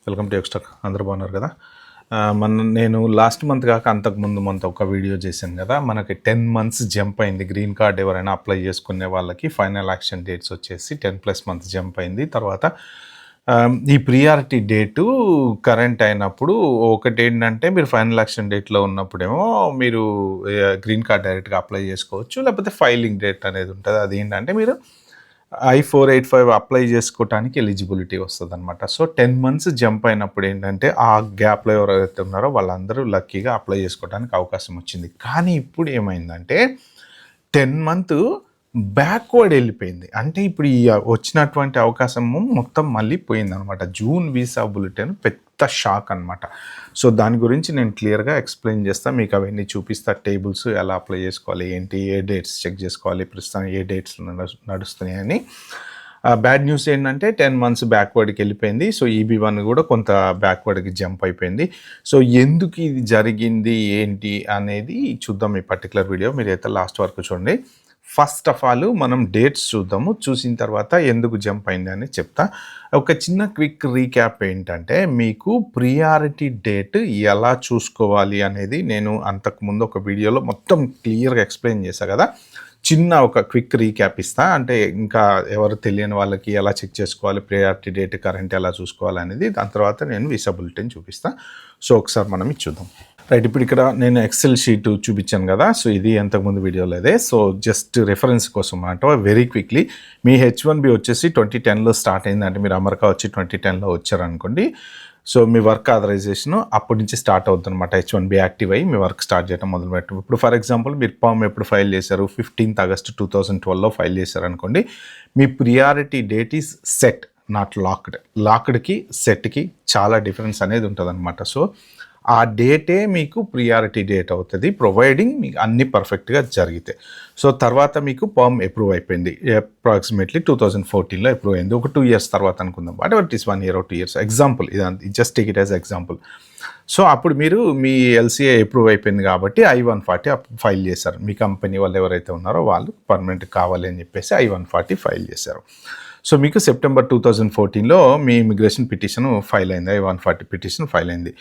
Welcome to extra. అందరూ బాగున్నారు కదా. నేను లాస్ట్ మంత్ కాక అంతకుముందు మంత్ ఒక వీడియో చేశాను కదా. మనకి 10 months జంప్ అయింది. గ్రీన్ కార్డ్ ఎవరైనా అప్లై చేసుకునే వాళ్ళకి ఫైనల్ యాక్షన్ డేట్స్ వచ్చేసి 10+ months జంప్ అయింది. తర్వాత ఈ ప్రియారిటీ డేటు కరెంట్ అయినప్పుడు ఒకటి ఏంటంటే, మీరు ఫైనల్ యాక్షన్ డేట్లో ఉన్నప్పుడేమో మీరు గ్రీన్ కార్డ్ డైరెక్ట్గా అప్లై చేసుకోవచ్చు, లేకపోతే ఫైలింగ్ డేట్ అనేది ఉంటుంది. అది ఏంటంటే మీరు I-485 అప్లై చేసుకోవడానికి ఎలిజిబిలిటీ వస్తుంది అనమాట. సో 10 months జంప్ అయినప్పుడు ఏంటంటే, ఆ గ్యాప్లో ఎవరైతే ఉన్నారో వాళ్ళందరూ లక్కీగా అప్లై చేసుకోవడానికి అవకాశం వచ్చింది. కానీ ఇప్పుడు ఏమైందంటే 10 month బ్యాక్వర్డ్ వెళ్ళిపోయింది. అంటే ఇప్పుడు ఈ వచ్చినటువంటి అవకాశము మొత్తం మళ్ళీ పోయిందనమాట. జూన్ వీసా బులెటిన్ పెద్ద షాక్ అనమాట. సో దాని గురించి నేను క్లియర్గా ఎక్స్ప్లెయిన్ చేస్తాను, మీకు అవన్నీ చూపిస్తా. టేబుల్స్ ఎలా అప్లై చేసుకోవాలి, ఏంటి, ఏ డేట్స్ చెక్ చేసుకోవాలి, ప్రస్తుతం ఏ డేట్స్ నడుస్తున్నాయని. బ్యాడ్ న్యూస్ ఏంటంటే 10 months బ్యాక్వర్డ్కి వెళ్ళిపోయింది. సో EB1 కూడా కొంత బ్యాక్వర్డ్కి జంప్ అయిపోయింది. సో ఎందుకు ఇది జరిగింది ఏంటి అనేది చూద్దాం ఈ పర్టికులర్ వీడియో. మీరైతే లాస్ట్ వరకు చూడండి. ఫస్ట్ ఆఫ్ ఆల్ మనం డేట్స్ చూద్దాము, చూసిన తర్వాత ఎందుకు జంప్ అయింది అని చెప్తా. ఒక చిన్న క్విక్ రీక్యాప్ ఏంటంటే, మీకు ప్రియారిటీ డేట్ ఎలా చూసుకోవాలి అనేది నేను అంతకుముందు ఒక వీడియోలో మొత్తం క్లియర్గా ఎక్స్ప్లెయిన్ చేశా కదా. చిన్న ఒక క్విక్ రీక్యాప్ ఇస్తా, అంటే ఇంకా ఎవరు తెలియని వాళ్ళకి ఎలా చెక్ చేసుకోవాలి, ప్రియారిటీ డేట్ కరెంట్ ఎలా చూసుకోవాలి అనేది. దాని తర్వాత నేను వీసా బులెటిన్ చూపిస్తా. సో ఒకసారి మనం ఇది చూద్దాం. రైట్, ఇప్పుడు ఇక్కడ నేను ఎక్సెల్ షీట్ చూపించాను కదా. సో ఇది అంతకుముందు వీడియోలో అదే. సో జస్ట్ రెఫరెన్స్ కోసం అంటే వెరీ క్విక్లీ, మీ H1B వచ్చేసి 2010లో స్టార్ట్ అయింది. అంటే మీరు అమెరికా వచ్చి 2010లో వచ్చారనుకోండి. సో మీ వర్క్ ఆథరైజేషన్ అప్పటి నుంచి స్టార్ట్ అవుతుంది అనమాట. H1B యాక్టివ్ అయ్యి మీ వర్క్ స్టార్ట్ చేయడం మొదలుపెట్టు. ఇప్పుడు ఫర్ ఎగ్జాంపుల్ మీరు పామ్ ఎప్పుడు ఫైల్ చేశారు, 15th August 2012లో ఫైల్ చేశారు అనుకోండి. మీ priority date is set, not locked. లాక్డ్కి సెట్కి చాలా డిఫరెన్స్ అనేది ఉంటుంది అనమాట. సో ఆ డేటే మీకు ప్రియారిటీ డేట్ అవుతుంది, ప్రొవైడింగ్ మీకు అన్ని పర్ఫెక్ట్గా జరిగితే. సో తర్వాత మీకు పామ్ అప్రూవ్ అయిపోయింది. అప్రాక్సిమేట్లీ 2014లో అప్రూవ్ అయింది. ఒక 2 years తర్వాత అనుకుందాం. But it is 1 year or 2 years example, ఇది just take it as example. So అప్పుడు మీరు మీ LCA అప్రూవ్ అయిపోయింది కాబట్టి I-140 ఫైల్ చేశారు. మీ కంపెనీ వాళ్ళు ఎవరైతే ఉన్నారో వాళ్ళు పర్మనెంట్ కావాలి అని చెప్పేసి I-140 ఫైల్ చేశారు. సో మీకు సెప్టెంబర్ 2014లో మీ ఇమిగ్రేషన్ పిటిషన్ ఫైల్ అయింది, I-140 పిటిషన్ ఫైల్ అయింది.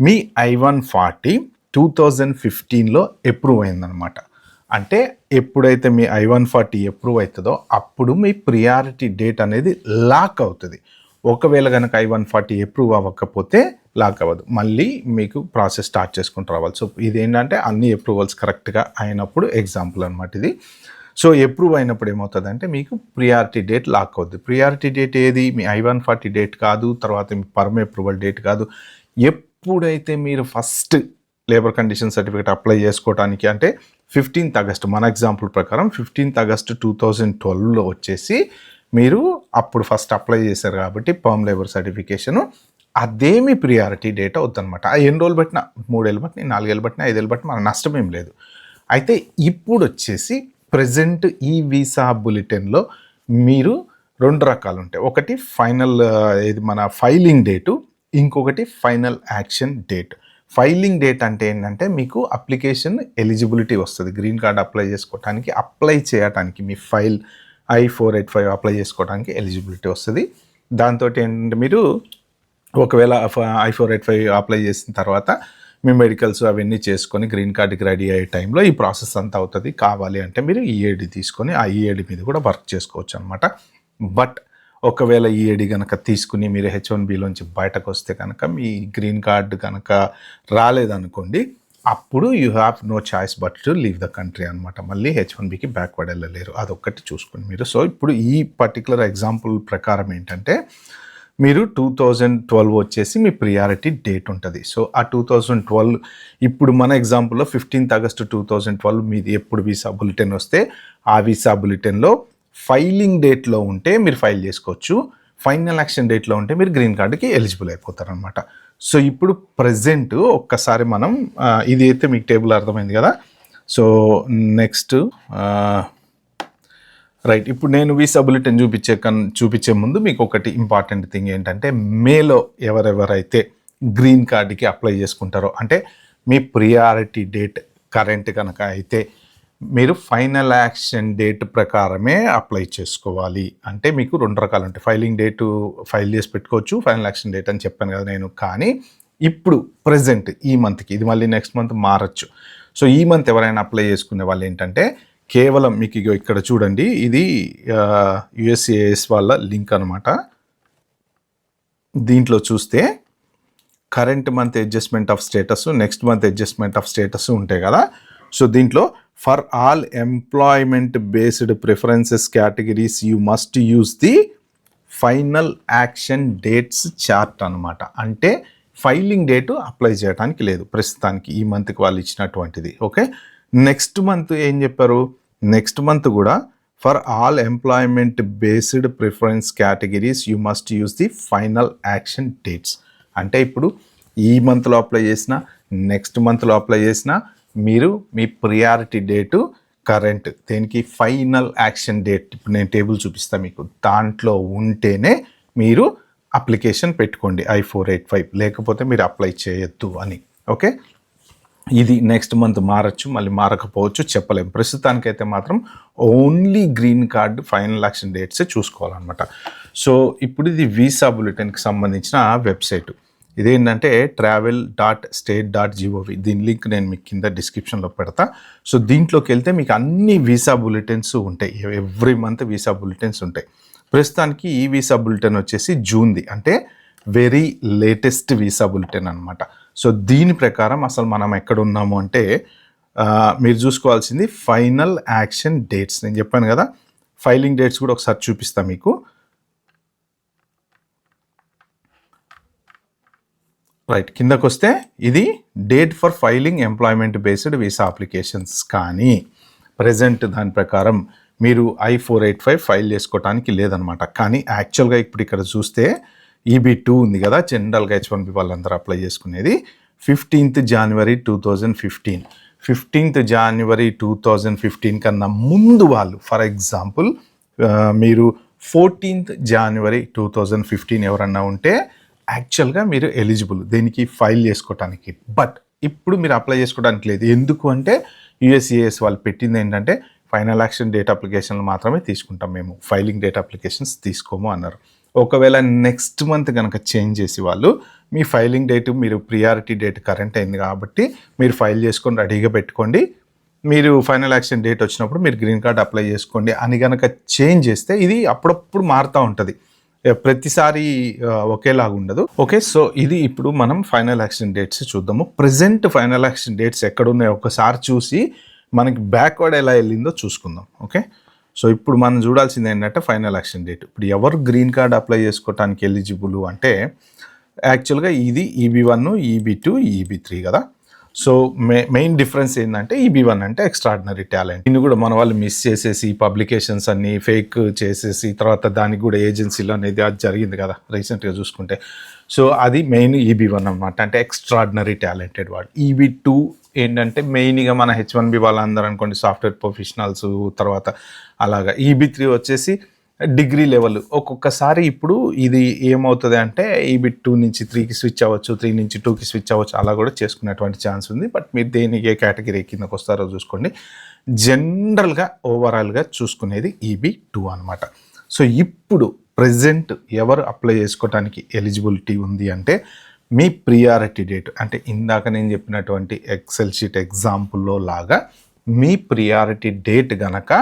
మీ I-140 2015లో అప్రూవ్ అయిందనమాట. అంటే ఎప్పుడైతే మీ I-140 అప్రూవ్ అవుతుందో అప్పుడు మీ ప్రియారిటీ డేట్ అనేది లాక్ అవుతుంది. ఒకవేళ కనుక I-140 అప్రూవ్ అవ్వకపోతే లాక్ అవ్వదు, మళ్ళీ మీకు ప్రాసెస్ స్టార్ట్ చేసుకుంటూ రావాలి. సో ఇది ఏంటంటే అన్ని అప్రూవల్స్ కరెక్ట్గా అయినప్పుడు ఎగ్జాంపుల్ అనమాట ఇది. సో అప్రూవ్ అయినప్పుడు ఏమవుతుందంటే మీకు ప్రియారిటీ డేట్ లాక్ అవుద్ది. ప్రియారిటీ డేట్ ఏది, మీ I-140 డేట్ కాదు, తర్వాత మీ పర్మ్ అప్రూవల్ డేట్ కాదు. ఎప్పుడైతే మీరు first labour condition certificate apply చేసుకోవడానికి, అంటే 15th August, మన ఎగ్జాంపుల్ ప్రకారం 15th August 2012లో వచ్చేసి మీరు అప్పుడు ఫస్ట్ అప్లై చేశారు కాబట్టి పర్మ్ లేబర్ సర్టిఫికేషను, అదే మీ ప్రియారిటీ డేట్ అవుద్దనమాట. ఎన్ని రోజులు బట్టినా, 3 ఏళ్ళు బట్టినా, 4 ఏళ్ళు బట్టినా, 5 ఏళ్ళు బట్టినా మన నష్టం ఏం లేదు. అయితే ఇప్పుడు వచ్చేసి ప్రజెంట్ ఈ వీసా బులెటిన్లో మీరు 2 రకాలు ఉంటాయి. ఒకటి ఫైనల్, ఇది మన ఫైలింగ్ డేటు, ఇంకొకటి final action date. Filing date అంటే ఏంటంటే మీకు అప్లికేషన్ ఎలిజిబిలిటీ వస్తుంది. గ్రీన్ కార్డ్ అప్లై చేసుకోవడానికి, అప్లై చేయడానికి మీ ఫైల్ I-485 అప్లై చేసుకోవడానికి ఎలిజిబిలిటీ వస్తుంది. దాంతో ఏంటంటే మీరు ఒకవేళ I-485 అప్లై చేసిన తర్వాత మీ మెడికల్స్ అవన్నీ చేసుకొని గ్రీన్ కార్డ్కి రెడీ అయ్యే టైంలో ఈ ప్రాసెస్ అంతా అవుతుంది. కావాలి అంటే మీరు EAD తీసుకొని ఆ EAD మీద కూడా వర్క్ చేసుకోవచ్చు అనమాట. బట్ ఒకవేళ EAD కనుక తీసుకుని మీరు H1Bలోంచి బయటకు వస్తే కనుక, మీ గ్రీన్ కార్డ్ కనుక రాలేదనుకోండి, అప్పుడు you have no choice but to leave the country అనమాట. మళ్ళీ H1Bకి బ్యాక్వర్డ్ వెళ్ళలేరు. అదొక్కటి చూసుకోండి మీరు. సో ఇప్పుడు ఈ పర్టికులర్ ఎగ్జాంపుల్ ప్రకారం ఏంటంటే, మీరు 2012 వచ్చేసి మీ ప్రియారిటీ డేట్ ఉంటుంది. సో ఆ 2012, ఇప్పుడు మన ఎగ్జాంపుల్లో 15th August 2012 మీది ఎప్పుడు వీసా బులెటిన్ వస్తే ఆ వీసా బులెటిన్లో ఫైలింగ్ డేట్లో ఉంటే మీరు ఫైల్ చేసుకోవచ్చు, ఫైనల్ యాక్షన్ డేట్లో ఉంటే మీరు గ్రీన్ కార్డుకి ఎలిజిబుల్ అయిపోతారనమాట. సో ఇప్పుడు ప్రజెంట్ ఒక్కసారి మనం, ఇది అయితే మీకు టేబుల్ అర్థమైంది కదా. సో నెక్స్ట్ రైట్, ఇప్పుడు నేను వీసా బులెటిన్ చూపించే ముందు మీకు ఒకటి ఇంపార్టెంట్ థింగ్ ఏంటంటే, మేలో ఎవరెవరైతే గ్రీన్ కార్డుకి అప్లై చేసుకుంటారో, అంటే మీ ప్రియారిటీ డేట్ కరెంట్ కనుక అయితే మీరు ఫైనల్ యాక్షన్ డేట్ ప్రకారమే అప్లై చేసుకోవాలి. అంటే మీకు 2 రకాలు ఉంటాయి. ఫైలింగ్ డేటు ఫైల్ చేసి పెట్టుకోవచ్చు, ఫైనల్ యాక్షన్ డేట్ అని చెప్పాను కదా నేను. కానీ ఇప్పుడు ప్రెజెంట్ ఈ మంత్కి, ఇది మళ్ళీ నెక్స్ట్ మంత్ మారచ్చు. సో ఈ మంత్ ఎవరైనా అప్లై చేసుకునే వాళ్ళు ఏంటంటే కేవలం మీకు ఇక్కడ చూడండి, ఇది యుఎస్సిఐఎస్ వాళ్ళ లింక్ అనమాట. దీంట్లో చూస్తే current month adjustment of status, next month adjustment of status ఉంటాయి కదా. సో దీంట్లో for all employment based preferences categories you must use the final action dates chart అనమాట. అంటే ఫైలింగ్ డేటు అప్లై చేయడానికి లేదు ప్రస్తుతానికి, ఈ మంత్కి వాళ్ళు ఇచ్చినటువంటిది. ఓకే, నెక్స్ట్ మంత్ ఏం చెప్పారు, నెక్స్ట్ మంత్ కూడా for all employment based preference categories you must use the final action dates. అంటే ఇప్పుడు ఈ మంత్లో అప్లై చేసిన, నెక్స్ట్ మంత్లో అప్లై చేసిన, మీరు మీ ప్రియారిటీ డేటు కరెంట్ దేనికి ఫైనల్ యాక్షన్ డేట్, ఇప్పుడు నేను టేబుల్ చూపిస్తాను మీకు, దాంట్లో ఉంటేనే మీరు అప్లికేషన్ పెట్టుకోండి I-485, లేకపోతే మీరు అప్లై చేయొద్దు అని. ఓకే, ఇది నెక్స్ట్ మంత్ మారచ్చు, మళ్ళీ మారకపోవచ్చు, చెప్పలేము. ప్రస్తుతానికైతే మాత్రం only green card final action డేట్సే చూసుకోవాలన్నమాట. సో ఇప్పుడు ఇది వీసా బులెటిన్కి సంబంధించిన వెబ్సైట్. ఇదేంటంటే travel.state.gov. దీని లింక్ నేను మీకు కింద డిస్క్రిప్షన్లో పెడతా. సో దీంట్లోకి వెళ్తే మీకు అన్ని వీసా బులెటిన్స్ ఉంటాయి, ఎవ్రీ మంత్ వీసా బులెటిన్స్ ఉంటాయి. ప్రస్తుతానికి ఈ వీసా బులెటిన్ వచ్చేసి జూన్ది, అంటే వెరీ లేటెస్ట్ వీసా బులెటిన్ అనమాట. సో దీని ప్రకారం అసలు మనం ఎక్కడ ఉన్నాము అంటే మీరు చూసుకోవాల్సింది ఫైనల్ యాక్షన్ డేట్స్. నేను చెప్పాను కదా, ఫైలింగ్ డేట్స్ కూడా ఒకసారి చూపిస్తాను మీకు. రైట్, కిందకు వస్తే ఇది date for filing employment based visa applications. కానీ ప్రజెంట్ దాని ప్రకారం మీరు I-485 ఫైల్ చేసుకోవడానికి లేదనమాట. కానీ యాక్చువల్గా ఇప్పుడు ఇక్కడ చూస్తే EB2 ఉంది కదా, జనరల్గా H1B వాళ్ళందరూ అప్లై చేసుకునేది 15th January 2015. 15th January 2015 కన్నా ముందు వాళ్ళు, ఫర్ ఎగ్జాంపుల్ మీరు 14th January 2015 ఎవరన్నా ఉంటే యాక్చువల్గా మీరు ఎలిజిబుల్ దీనికి ఫైల్ చేసుకోవటానికి. బట్ ఇప్పుడు మీరు అప్లై చేసుకోవడానికి లేదు. ఎందుకు అంటే యుఎస్సిఐఎస్ వాళ్ళు పెట్టింది ఏంటంటే ఫైనల్ యాక్షన్ డేట్ అప్లికేషన్లు మాత్రమే తీసుకుంటాం మేము, ఫైలింగ్ డేట్ అప్లికేషన్స్ తీసుకోము అన్నారు. ఒకవేళ నెక్స్ట్ మంత్ కనుక చేంజ్ చేసి వాళ్ళు మీ ఫైలింగ్ డేట్, మీరు ప్రియారిటీ డేట్ కరెంట్ అయింది కాబట్టి మీరు ఫైల్ చేసుకొని రెడీగా పెట్టుకోండి, మీరు ఫైనల్ యాక్షన్ డేట్ వచ్చినప్పుడు మీరు గ్రీన్ కార్డ్ అప్లై చేసుకోండి అని కనుక చేంజ్ చేస్తే ఇది అప్పుడప్పుడు మారుతూ ఉంటుంది, ప్రతిసారి ఒకేలాగా ఉండదు. ఓకే, సో ఇది ఇప్పుడు మనం ఫైనల్ యాక్షన్ డేట్స్ చూద్దాము. ప్రజెంట్ ఫైనల్ యాక్షన్ డేట్స్ ఎక్కడున్నాయో ఒకసారి చూసి మనకి బ్యాక్వర్డ్ ఎలా వెళ్ళిందో చూసుకుందాం. ఓకే, సో ఇప్పుడు మనం చూడాల్సింది ఏంటంటే ఫైనల్ యాక్షన్ డేట్. ఇప్పుడు ఎవరు గ్రీన్ కార్డ్ అప్లై చేసుకోవడానికి ఎలిజిబుల్ అంటే యాక్చువల్గా ఇది EB1, EB2, EB3 కదా. సో మెయిన్ డిఫరెన్స్ ఏంటంటే EB1 అంటే ఎక్స్ట్రాడినరీ టాలెంట్. దీన్ని కూడా మన వాళ్ళు మిస్ చేసేసి పబ్లికేషన్స్ అన్ని ఫేక్ చేసేసి తర్వాత దానికి కూడా ఏజెన్సీలు అనేది అది జరిగింది కదా రీసెంట్గా చూసుకుంటే. సో అది మెయిన్ EB1 అనమాట, అంటే ఎక్స్ట్రాడినరీ టాలెంటెడ్ వాడు. EB2 ఏంటంటే మెయిన్గా మన H1B వాళ్ళందరూ అనుకోండి సాఫ్ట్వేర్ ప్రొఫెషనల్స్, తర్వాత అలాగా. EB3 వచ్చేసి డిగ్రీ లెవెల్. ఒక్కొక్కసారి ఇప్పుడు ఇది ఏమవుతుంది అంటే EB2 నుంచి 3కి స్విచ్ అవ్వచ్చు, 3 నుంచి 2కి స్విచ్ అవ్వచ్చు, అలా కూడా చేసుకునేటువంటి ఛాన్స్ ఉంది. బట్ మీరు దేనికి ఏ కేటగిరీ కిందకు వస్తారో చూసుకోండి. జనరల్గా ఓవరాల్గా చూసుకునేది EB2 అనమాట. సో ఇప్పుడు ప్రజెంట్ ఎవరు అప్లై చేసుకోవడానికి ఎలిజిబిలిటీ ఉంది అంటే మీ ప్రియారిటీ డేట్, అంటే ఇందాక నేను చెప్పినటువంటి ఎక్సెల్ షీట్ ఎగ్జాంపుల్లో లాగా మీ ప్రియారిటీ డేట్ గనక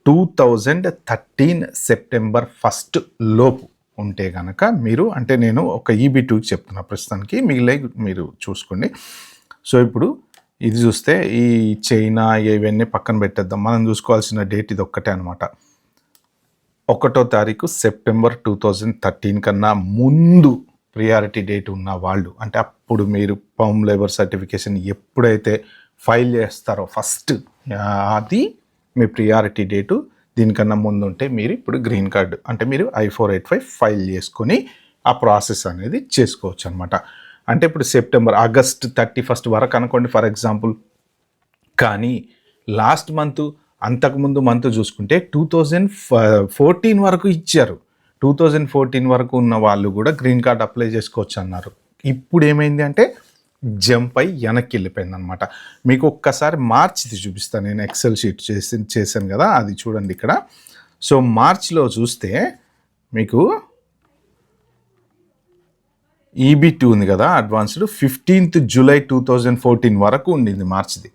2013 సెప్టెంబర్ 1 లోపు ఉంటే కనుక మీరు, అంటే నేను ఒక EB2కి చెప్తున్నా ప్రస్తుతానికి, మిగిలే మీరు చూసుకోండి. సో ఇప్పుడు ఇది చూస్తే ఈ చైనా ఇవన్నీ పక్కన పెట్టేద్దాం, మనం చూసుకోవాల్సిన డేట్ ఇది ఒక్కటే అనమాట. 1వ తారీఖు సెప్టెంబర్ 2013 కన్నా ముందు ప్రియారిటీ డేట్ ఉన్న వాళ్ళు, అంటే అప్పుడు మీరు పర్మ్ లేబర్ సర్టిఫికేషన్ ఎప్పుడైతే ఫైల్ చేస్తారో ఫస్ట్, అది మీ ప్రియారిటీ డేటు. దీనికన్నా ముందు ఉంటే మీరు ఇప్పుడు గ్రీన్ కార్డు, అంటే మీరు I-485 ఫైల్ చేసుకొని ఆ ప్రాసెస్ అనేది చేసుకోవచ్చు అనమాట. అంటే ఇప్పుడు ఆగస్ట్ 31 వరకు అనుకోండి ఫర్ ఎగ్జాంపుల్. కానీ లాస్ట్ మంత్, అంతకుముందు మంత్ చూసుకుంటే 2014 వరకు ఇచ్చారు. 2014 వరకు ఉన్న వాళ్ళు కూడా గ్రీన్ కార్డ్ అప్లై చేసుకోవచ్చు అన్నారు. ఇప్పుడు ఏమైంది అంటే జంప్ అయి వెనక్కి వెళ్ళిపోయింది అనమాట. మీకు ఒక్కసారి మార్చిది చూపిస్తాను, నేను ఎక్సెల్ షీట్ చేశాను కదా, అది చూడండి ఇక్కడ. సో మార్చ్లో చూస్తే మీకు EB2 ఉంది కదా అడ్వాన్స్డ్, 15th జూలై 2014 వరకు ఉండింది మార్చిది.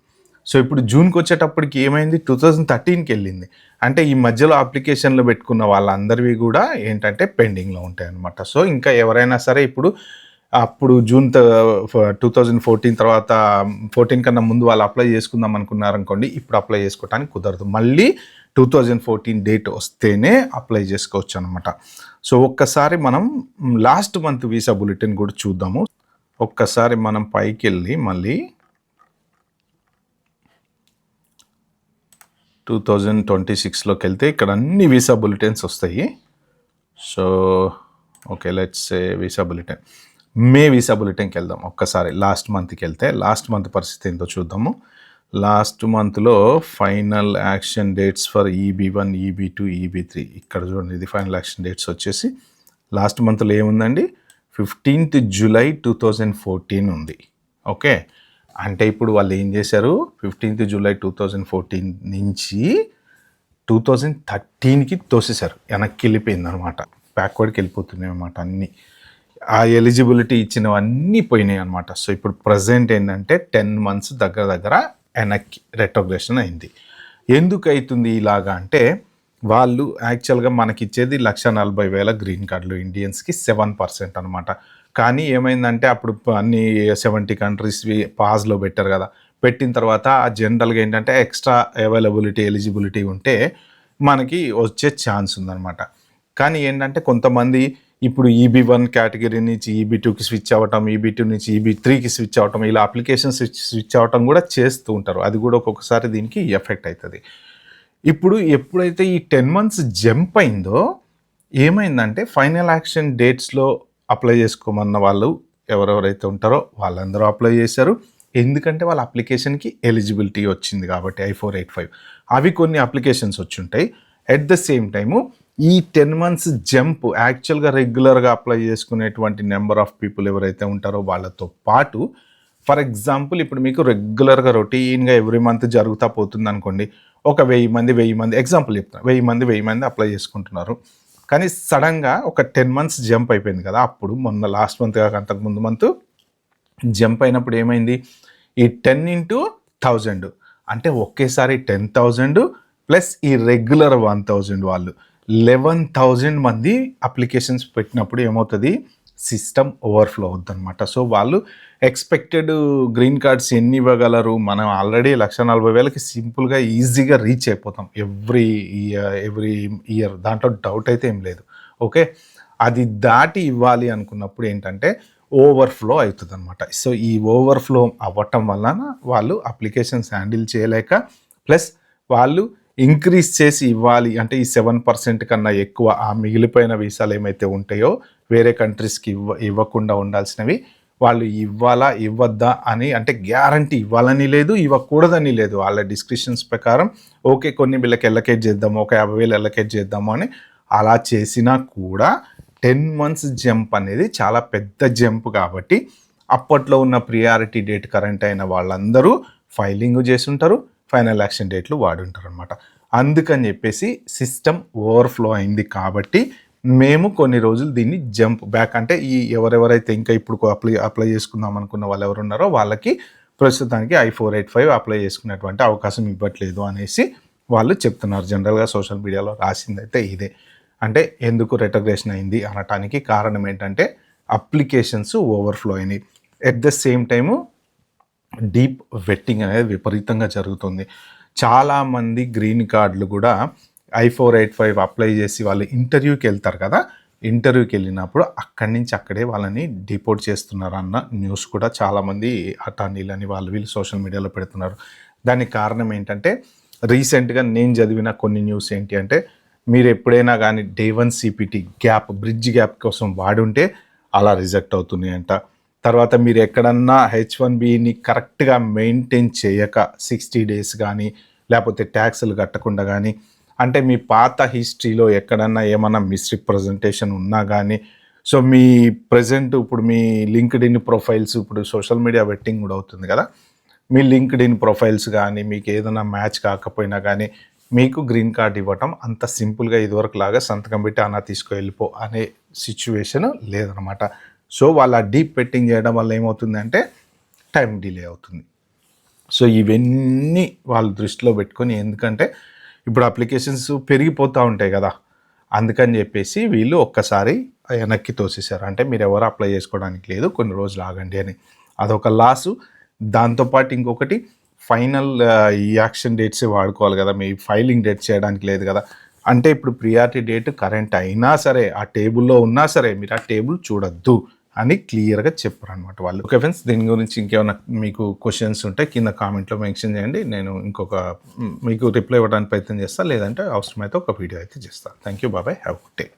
సో ఇప్పుడు జూన్కి వచ్చేటప్పటికి ఏమైంది, 2013కి వెళ్ళింది. అంటే ఈ మధ్యలో అప్లికేషన్లో పెట్టుకున్న వాళ్ళందరివి కూడా ఏంటంటే పెండింగ్లో ఉంటాయి అనమాట. సో ఇంకా ఎవరైనా సరే ఇప్పుడు అప్పుడు జూన్ 2014 తర్వాత 14 కన్నా ముందు వాళ్ళు అప్లై చేసుకుందాం అనుకున్నారనుకోండి, ఇప్పుడు అప్లై చేసుకోవడానికి కుదరదు. మళ్ళీ 2014 డేట్ వస్తేనే అప్లై చేసుకోవచ్చు అనమాట. సో ఒక్కసారి మనం లాస్ట్ మంత్ వీసా బులెటిన్ కూడా చూద్దాము. ఒక్కసారి మనం పైకి వెళ్ళి మళ్ళీ 2026లోకి వెళ్తే ఇక్కడ అన్ని వీసా బులెటిన్స్ వస్తాయి. So okay, let's say visa bulletin, May visa బులెటిన్కి వెళ్దాం. ఒక్కసారి లాస్ట్ మంత్కి వెళ్తే లాస్ట్ మంత్ పరిస్థితి ఏంటో చూద్దాము. లాస్ట్ మంత్లో final action dates for EB1, EB2, EB3 ఇక్కడ చూడండి. ఇది ఫైనల్ యాక్షన్ డేట్స్ వచ్చేసి లాస్ట్ మంత్లో ఏముందండి, 15th జూలై 2014 ఉంది. ఓకే, అంటే ఇప్పుడు వాళ్ళు ఏం చేశారు, 15th జూలై 2014 నుంచి 2013కి తోసేశారు, వెనక్కి వెళ్ళిపోయింది అనమాట, బ్యాక్వర్డ్కి వెళ్ళిపోతున్నాయి అనమాట అన్నీ. ఆ ఎలిజిబిలిటీ ఇచ్చినవన్నీ పోయినాయి అనమాట. సో ఇప్పుడు ప్రజెంట్ ఏంటంటే 10 months దగ్గర వెనక్కి రెట్రోగ్రెషన్ అయింది. ఎందుకు అవుతుంది ఇలాగా అంటే, వాళ్ళు యాక్చువల్గా మనకి ఇచ్చేది 140,000 గ్రీన్ కార్డులు ఇండియన్స్కి 7% అనమాట. కానీ ఏమైందంటే అప్పుడు అన్ని 70 కంట్రీస్వి పాజ్లో పెట్టారు కదా, పెట్టిన తర్వాత జనరల్గా ఏంటంటే ఎక్స్ట్రా ఎలిజిబిలిటీ ఉంటే మనకి వచ్చే ఛాన్స్ ఉందన్నమాట. కానీ ఏంటంటే కొంతమంది ఇప్పుడు EB1 కేటగిరీ నుంచి EB2కి స్విచ్ అవ్వటం, EB2 నుంచి EB3కి స్విచ్ అవ్వటం, ఇలా అప్లికేషన్ స్విచ్ అవ్వటం కూడా చేస్తూ ఉంటారు. అది కూడా ఒక్కొక్కసారి దీనికి ఎఫెక్ట్ అవుతుంది. ఇప్పుడు ఎప్పుడైతే ఈ 10 months జంప్ అయిందో ఏమైందంటే, ఫైనల్ యాక్షన్ డేట్స్లో అప్లై చేసుకోమన్న వాళ్ళు ఎవరెవరైతే ఉంటారో వాళ్ళందరూ అప్లై చేశారు. ఎందుకంటే వాళ్ళ అప్లికేషన్కి ఎలిజిబిలిటీ వచ్చింది కాబట్టి I-485 అవి కొన్ని అప్లికేషన్స్ వచ్చి ఉంటాయి. ఎట్ ద సేమ్ టైము ఈ 10 months జంప్ యాక్చువల్గా రెగ్యులర్గా అప్లై చేసుకునేటువంటి నెంబర్ ఆఫ్ పీపుల్ ఎవరైతే ఉంటారో వాళ్ళతో పాటు, ఫర్ ఎగ్జాంపుల్ ఇప్పుడు మీకు రెగ్యులర్గా రొటీన్గా ఎవ్రీ మంత్ జరుగుతూ పోతుంది అనుకోండి, ఒక 1000 మంది ఎగ్జాంపుల్ చెప్తాను, 1000 మంది అప్లై చేసుకుంటున్నారు. కానీ సడన్గా ఒక 10 months జంప్ అయిపోయింది కదా, అప్పుడు మొన్న లాస్ట్ మంత్ కాక అంతకు ముందు మంత్ జంప్ అయినప్పుడు ఏమైంది, ఈ 10 into 1000 అంటే ఒకేసారి 10,000 ప్లస్ ఈ రెగ్యులర్ 1,000 వాళ్ళు 11,000 మంది అప్లికేషన్స్ పెట్టినప్పుడు ఏమవుతుంది, సిస్టమ్ ఓవర్ఫ్లో అవుతుందన్నమాట. సో వాళ్ళు ఎక్స్పెక్టెడ్ గ్రీన్ కార్డ్స్ ఎన్ని ఇవ్వగలరు, మనం ఆల్రెడీ 140,000కి సింపుల్గా ఈజీగా రీచ్ అయిపోతాం ఎవ్రీ ఇయర్, దాంట్లో డౌట్ అయితే ఏం లేదు. ఓకే, అది దాటి ఇవ్వాలి అనుకున్నప్పుడు ఏంటంటే ఓవర్ఫ్లో అవుతుంది అనమాట. సో ఈ ఓవర్ఫ్లో అవ్వటం వలన వాళ్ళు అప్లికేషన్స్ హ్యాండిల్ చేయలేక, ప్లస్ వాళ్ళు ఇంక్రీజ్ చేసి ఇవ్వాలి అంటే ఈ 7% కన్నా ఎక్కువ ఆ మిగిలిపోయిన వీసాలు ఏమైతే ఉంటాయో వేరే కంట్రీస్కి ఇవ్వకుండా ఉండాల్సినవి వాళ్ళు ఇవ్వాలా ఇవ్వద్దా అని, అంటే గ్యారంటీ ఇవ్వాలని లేదు, ఇవ్వకూడదని లేదు. వాళ్ళ డిస్క్రిప్షన్స్ ప్రకారం ఓకే కొన్ని వీళ్ళకి ఎలకేట్ చేద్దాము, ఒక 50,000 ఎలకేట్ చేద్దాము అని అలా చేసినా కూడా 10 months జంప్ అనేది చాలా పెద్ద జంప్ కాబట్టి అప్పట్లో ఉన్న ప్రియారిటీ డేట్ కరెంట్ అయిన వాళ్ళందరూ ఫైలింగ్ చేస్తుంటారు, ఫైనల్ యాక్షన్ డేట్లు వాడుంటారు అనమాట. అందుకని చెప్పేసి సిస్టమ్ ఓవర్ఫ్లో అయింది కాబట్టి మేము కొన్ని రోజులు దీన్ని జంప్ బ్యాక్, అంటే ఈ ఎవరెవరైతే ఇంకా ఇప్పుడు అప్లై చేసుకుందాం అనుకున్న వాళ్ళు ఎవరు ఉన్నారో వాళ్ళకి ప్రస్తుతానికి I-485 అప్లై చేసుకునేటువంటి అవకాశం ఇవ్వట్లేదు అనేసి వాళ్ళు చెప్తున్నారు. జనరల్గా సోషల్ మీడియాలో రాసిందైతే ఇదే. అంటే ఎందుకు రెట్రోగ్రెషన్ అయింది అనటానికి కారణం ఏంటంటే అప్లికేషన్స్ ఓవర్ఫ్లో అయినాయి. At the same time deep vetting అనేది విపరీతంగా జరుగుతుంది. చాలామంది గ్రీన్ కార్డులు కూడా I-485 అప్లై చేసి వాళ్ళు ఇంటర్వ్యూకి వెళ్తారు కదా, ఇంటర్వ్యూకి వెళ్ళినప్పుడు అక్కడి నుంచి అక్కడే వాళ్ళని డిపోర్ట్ చేస్తున్నారు అన్న న్యూస్ కూడా చాలామంది అటార్నీలని వీళ్ళు సోషల్ మీడియాలో పెడుతున్నారు. దానికి కారణం ఏంటంటే రీసెంట్గా నేను చదివిన కొన్ని న్యూస్ ఏంటి అంటే, మీరు ఎప్పుడైనా కానీ Day 1 CPT బ్రిడ్జ్ గ్యాప్ కోసం వాడుంటే అలా రిజెక్ట్ అవుతున్నాయంట. తర్వాత మీరు ఎక్కడన్నా H1Bని కరెక్ట్గా మెయింటైన్ చేయక 60 days కానీ లేకపోతే ట్యాక్సులు కట్టకుండా కానీ, అంటే మీ పాత హిస్టరీలో ఎక్కడన్నా ఏమన్నా మిస్రిప్రజెంటేషన్ ఉన్నా కానీ సో మీ ప్రెజెంట్ ఇప్పుడు మీ లింక్డ్ఇన్ ప్రొఫైల్స్ ఇప్పుడు సోషల్ మీడియా వెట్టింగ్ కూడా అవుతుంది కదా, మీ లింక్డ్ఇన్ ప్రొఫైల్స్ కానీ మీకు ఏదైనా మ్యాచ్ కాకపోయినా కానీ మీకు గ్రీన్ కార్డ్ ఇవ్వటం అంత సింపుల్గా ఇదివరకు లాగా సంతకం పెట్టి అన్న తీసుకువెళ్ళిపో అనే సిచ్యువేషన్ లేదనమాట. సో వాళ్ళ డీప్ పెట్టింగ్ చేయడం వల్ల ఏమవుతుందంటే టైం డిలే అవుతుంది. సో ఇవన్నీ వాళ్ళు దృష్టిలో పెట్టుకొని, ఎందుకంటే ఇప్పుడు అప్లికేషన్స్ పెరిగిపోతూ ఉంటాయి కదా, అందుకని చెప్పేసి వీళ్ళు ఒక్కసారి వెనక్కి తోసేశారు. అంటే మీరు ఎవరు అప్లై చేసుకోవడానికి లేదు, కొన్ని రోజులు ఆగండి అని. అదొక లాసు. దాంతోపాటు ఇంకొకటి ఫైనల్ ఈ యాక్షన్ డేట్సే వాడుకోవాలి కదా, మీ ఫైలింగ్ డేట్ చేయడానికి లేదు కదా. అంటే ఇప్పుడు ప్రియారిటీ డేట్ కరెంట్ అయినా సరే, ఆ టేబుల్లో ఉన్నా సరే మీరు ఆ టేబుల్ చూడొద్దు అని క్లియర్గా చెప్పారు అనమాట వాళ్ళు. ఓకే ఫ్రెండ్స్, దీని గురించి ఇంకేమైనా మీకు క్వశ్చన్స్ ఉంటే కింద కామెంట్లో మెన్షన్ చేయండి. నేను మీకు రిప్లై ఇవ్వడానికి ప్రయత్నం చేస్తాను, లేదంటే అవసరమైతే ఒక వీడియో అయితే చేస్తాను. థ్యాంక్ యూ, బాబాయ్, హ్యావ్ గుడ్ డే.